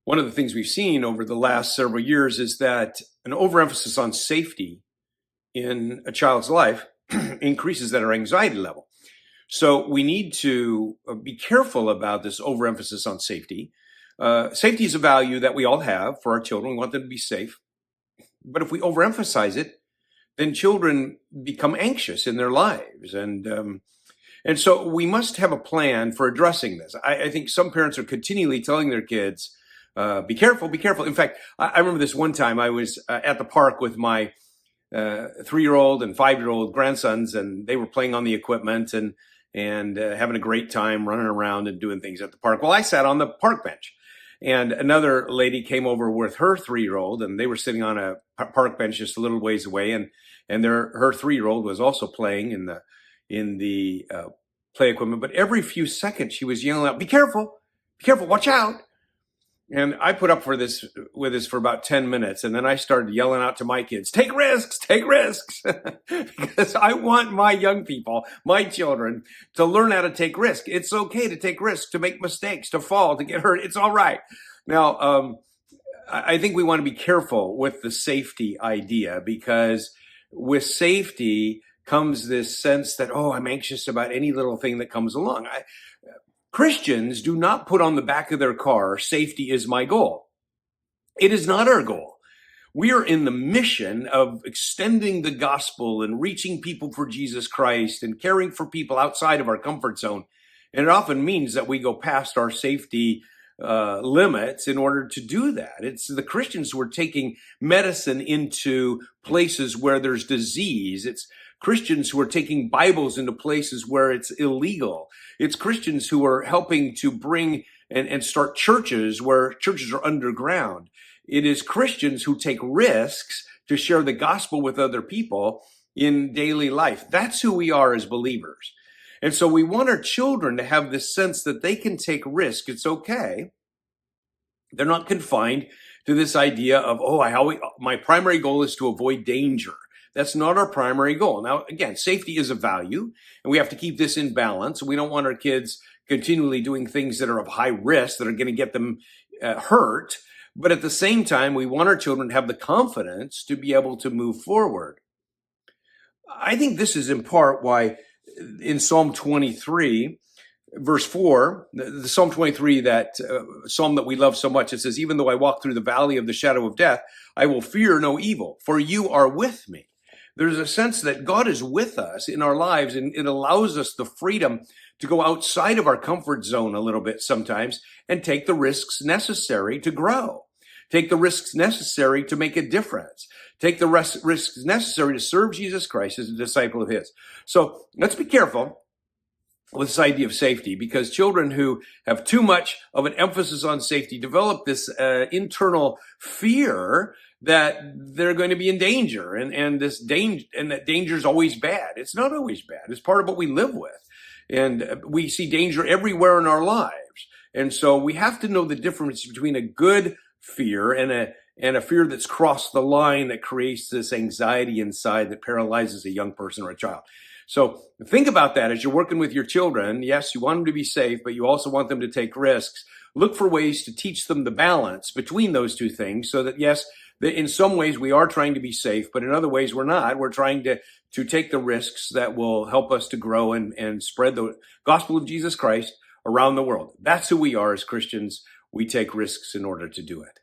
One of the things we've seen over the last several years is that an overemphasis on safety in a child's life increases their anxiety level. So we need to be careful about this overemphasis on safety. Safety is a value that we all have for our children. We want them to be safe. But if we overemphasize it, then children become anxious in their lives. And so we must have a plan for addressing this. I think some parents are continually telling their kids, be careful, be careful. In fact, I remember this one time I was at the park with my 3-year-old and 5-year-old grandsons, and they were playing on the equipment and having a great time running around and doing things at the park. Well, I sat on the park bench, and another lady came over with her 3-year-old, and they were sitting on a park bench just a little ways away, and her 3-year-old was also playing in the play equipment. But every few seconds she was yelling out, be careful, watch out. And I put up with this for about 10 minutes. And then I started yelling out to my kids, take risks, because I want my young people, my children, to learn how to take risks. It's okay to take risks, to make mistakes, to fall, to get hurt. It's all right. Now, I think we want to be careful with the safety idea, because with safety comes this sense that, oh, I'm anxious about any little thing that comes along. Christians do not put on the back of their car, safety is my goal. It is not our goal. We are in the mission of extending the gospel and reaching people for Jesus Christ and caring for people outside of our comfort zone. And it often means that we go past our safety limits in order to do that. It's the Christians who are taking medicine into places where there's disease. It's Christians who are taking Bibles into places where it's illegal. It's Christians who are helping to bring and start churches where churches are underground. It is Christians who take risks to share the gospel with other people in daily life. That's who we are as believers. And so we want our children to have this sense that they can take risk. It's okay. They're not confined to this idea of, my primary goal is to avoid danger. That's not our primary goal. Now, again, safety is a value, and we have to keep this in balance. We don't want our kids continually doing things that are of high risk, that are going to get them hurt. But at the same time, we want our children to have the confidence to be able to move forward. I think this is in part why in Psalm 23, verse 4, the Psalm 23, that psalm that we love so much, it says, even though I walk through the valley of the shadow of death, I will fear no evil, for you are with me. There's a sense that God is with us in our lives, and it allows us the freedom to go outside of our comfort zone a little bit sometimes and take the risks necessary to grow. Take the risks necessary to make a difference. Take the risks necessary to serve Jesus Christ as a disciple of his. So let's be careful with this idea of safety, because children who have too much of an emphasis on safety develop this internal fear that they're going to be in danger, and that danger is always bad. It's not always bad. It's part of what we live with, and we see danger everywhere in our lives. And so we have to know the difference between a good fear and a fear that's crossed the line that creates this anxiety inside that paralyzes a young person or a child. So think about that as you're working with your children. Yes, you want them to be safe, but you also want them to take risks. Look for ways to teach them the balance between those two things, so that, yes, in some ways we are trying to be safe, but in other ways we're not. We're trying to take the risks that will help us to grow and spread the gospel of Jesus Christ around the world. That's who we are as Christians. We take risks in order to do it.